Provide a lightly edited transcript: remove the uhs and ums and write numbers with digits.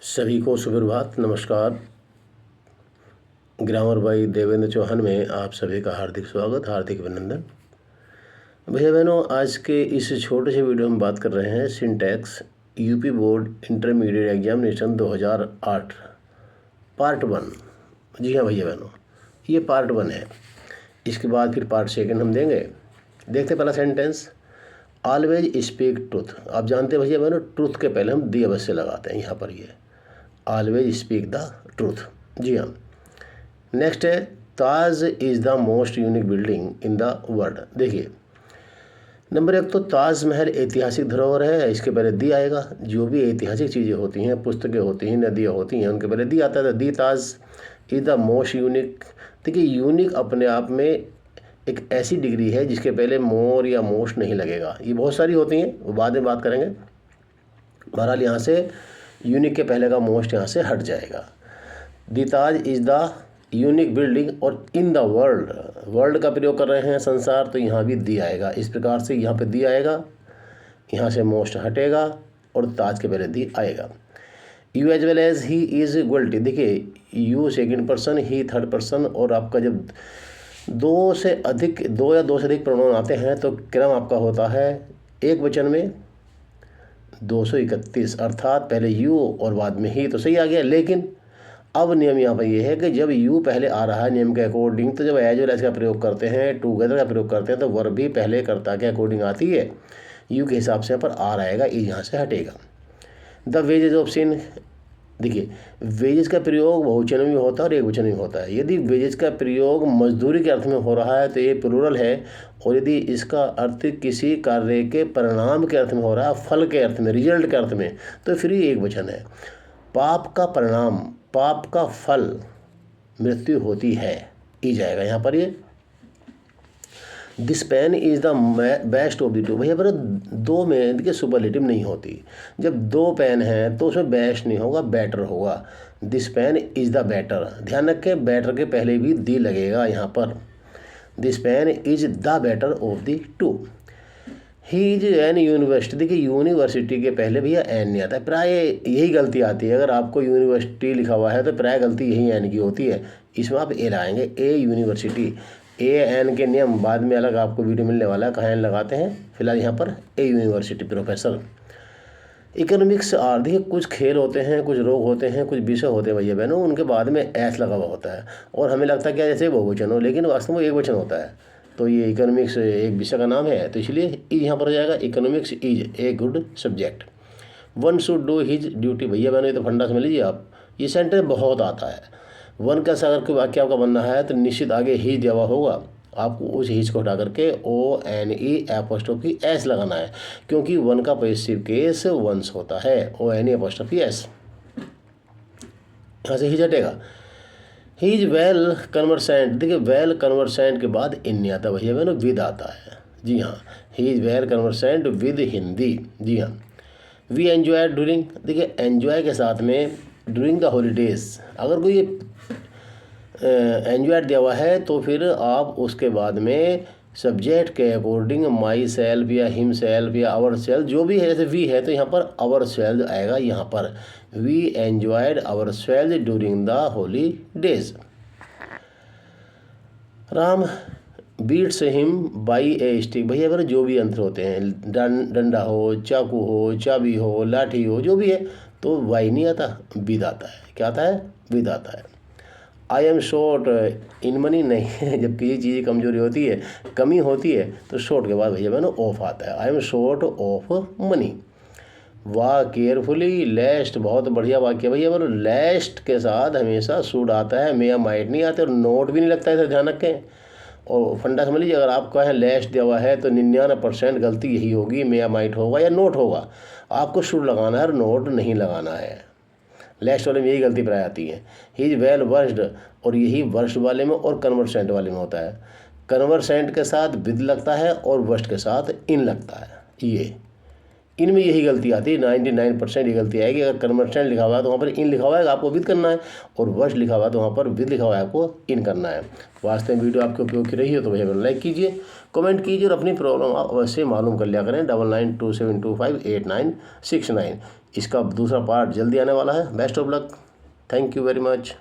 सभी को सुप्रभात, नमस्कार। ग्रामर बाई देवेंद्र चौहान में आप सभी का हार्दिक स्वागत, हार्दिक अभिनंदन। भैया बहनों, आज के इस छोटे से वीडियो में बात कर रहे हैं syntax UP board intermediate examination 2008 part 1। जी हाँ भैया बहनों, ये पार्ट 1 है। इसके बाद फिर पार्ट 2 हम देंगे। देखते पहला सेंटेंस, ऑलवेज स्पीक ट्रूथ। आप जानते हैं भैया बहनों, ट्रूथ के पहले हम दी अवश्य लगाते हैं। यहाँ पर ये ऑलवेज स्पीक द ट्रूथ। जी हाँ। नेक्स्ट है, Taj is the most unique building in the world. देखिए, नंबर 1 तो ताजमहल ऐतिहासिक धरोहर है, इसके पहले दी आएगा। जो भी ऐतिहासिक चीज़ें होती हैं, पुस्तकें होती हैं, नदियाँ होती हैं, उनके पहले दी आता है। दी ताज इज़ द मोस्ट यूनिक। देखिए, यूनिक अपने आप में एक ऐसी डिग्री है जिसके पहले मोर या मोस्ट नहीं लगेगा। ये बहुत सारी होती हैं, वो बाद में बात करेंगे। बहरहाल यहाँ से यूनिक के पहले का मोस्ट यहाँ से हट जाएगा। दी ताज इज़ द यूनिक बिल्डिंग और इन द वर्ल्ड, वर्ल्ड का प्रयोग कर रहे हैं, संसार, तो यहाँ भी दी आएगा। इस प्रकार से यहाँ पे दी आएगा, यहाँ से मोस्ट हटेगा और ताज के पहले दी आएगा। You as well as he is guilty. देखिए, you second person, he third person, और आपका जब दो या दो से अधिक प्रोनाउन आते हैं तो क्रम आपका होता है एक वचन में 231, अर्थात पहले यू और बाद में ही, तो सही आ गया। लेकिन अब नियम यहाँ पर ये है कि जब यू पहले आ रहा है नियम के अकॉर्डिंग, तो जब एज वेल एज का प्रयोग करते हैं, टूगेदर का प्रयोग करते हैं, तो वर्ब भी पहले कर्ता के अकॉर्डिंग आती है। यू के हिसाब से यहाँ पर आ रहेगा, ई यहाँ से हटेगा। The wages of sin. देखिए, वेजेज का प्रयोग बहुवचन में भी होता है और एक वचन में होता है। यदि वेजेज का प्रयोग मजदूरी के अर्थ में हो रहा है तो ये प्लूरल है, और यदि इसका अर्थ किसी कार्य के परिणाम के अर्थ में हो रहा है, फल के अर्थ में, रिजल्ट के अर्थ में, तो फिर ये एक वचन है। पाप का परिणाम, पाप का फल मृत्यु होती है, ई जाएगा यहाँ पर ये। This pen is the best of the two. भैया पर दो में देखिए सुपरलेटिव नहीं होती। जब दो पेन हैं तो उसमें बेस्ट नहीं होगा, बेटर होगा। This pen is the better. ध्यान रखें, बेटर के पहले भी दी लगेगा यहाँ पर। This pen is the better of the two. He is an university. देखिए, यूनिवर्सिटी के पहले भैया एन नहीं आता है, प्राय यही गलती आती है। अगर आपको यूनिवर्सिटी लिखा हुआ है तो प्राय गलती यही एन की होती है। इसमें आप ए लाएंगे, ए यूनिवर्सिटी। ए एन के नियम बाद में अलग आपको वीडियो मिलने वाला है, कहाँ एन लगाते हैं। फिलहाल यहाँ पर ए यूनिवर्सिटी प्रोफेसर। इकोनॉमिक्स आर, देखिए कुछ खेल होते हैं, कुछ रोग होते हैं, कुछ विषय होते हैं भैया बहनों, उनके बाद में एस लगा हुआ होता है और हमें लगता है क्या जैसे बहुवचन हो, लेकिन वास्तव में एक वचन होता है। तो ये इकोनॉमिक्स एक विषय का नाम है, तो इसलिए ई यहाँ पर जाएगा। Economics is a good subject. One should do his duty. भैया बहनों, ये तो फंडा समझ लीजिए आप, ये सेंटेंस बहुत आता है। वन का अगर कोई वाक्य आपका बनना है तो निश्चित आगे ही दिया हुआ होगा, आपको उस हिज को हटा करके O N E apostrophe S लगाना है, क्योंकि वन का पॉजिटिव केस वंस होता है, O N E apostrophe S. यहाँ से हिज हटेगा। He is well conversant. देखिए, वेल कन्वर्सेंट के बाद इन नहीं आता भैया बहनों, विद आता है। जी हाँ, he is well conversant with Hindi. जी हाँ। We enjoy during. देखिए, एन्जॉय के साथ में ड्यूरिंग द हॉलीडेज, अगर कोई एन्जॉय दिया हुआ है तो फिर आप उसके बाद में सब्जेक्ट के अकॉर्डिंग माई सेल्फ या हिम सेल्फ या आवर सेल्फ, जो भी है, जैसे वी है तो यहाँ पर आवर सेल्फ आएगा। यहाँ पर we enjoyed our self during the holidays. Ram beats him by a stick. भैया अगर जो भी यंत्र होते हैं, डंडा हो, चाकू हो, चाबी हो, लाठी हो, जो भी है, तो वाई नहीं आता, विद आता है। क्या आता है? विद आता है। I am short in money नहीं है, जब किसी चीज़ की कमजोरी होती है, कमी होती है, तो शॉर्ट के बाद भैया बहनों ऑफ आता है। I am short of money. वाह केयरफुली लेस्ट, बहुत बढ़िया वाक्य भैया बहनों। लेस्ट के साथ हमेशा शुड आता है, मे या माइट नहीं आते, और नोट भी नहीं लगता है, इसे ध्यान रखें। और फंडा समझ लीजिए, अगर आप कहें लेस्ट दिया हुआ है तो 99% गलती यही होगी, मे या माइट होगा या नोट होगा। आपको शुड लगाना है और नोट नहीं लगाना है। लेस्ट वाले में यही गलती प्राय आती है। ही इज वेल वर्स्ड, और यही वर्स्ट वाले में और कन्वर्सेंट वाले में होता है। कन्वर्सेंट के साथ विद लगता है और वर्स्ट के साथ इन लगता है। ये इनमें यही गलती आती है, 99% ये गलती आएगी। अगर कन्वर्सेंट लिखा हुआ है तो वहाँ पर इन लिखा हुआ है, आपको विद करना है, और वर्स्ट लिखा हुआ है तो वहाँ पर विद लिखा हुआ है, आपको इन करना है। वास्तव में वीडियो आपके उपयोग की रही हो तो भैया लाइक कीजिए, कमेंट कीजिए और अपनी प्रॉब्लम अवश्य मालूम कर लिया करें। 9927258969 इसका दूसरा पार्ट जल्दी आने वाला है। Best of luck. Thank you very much.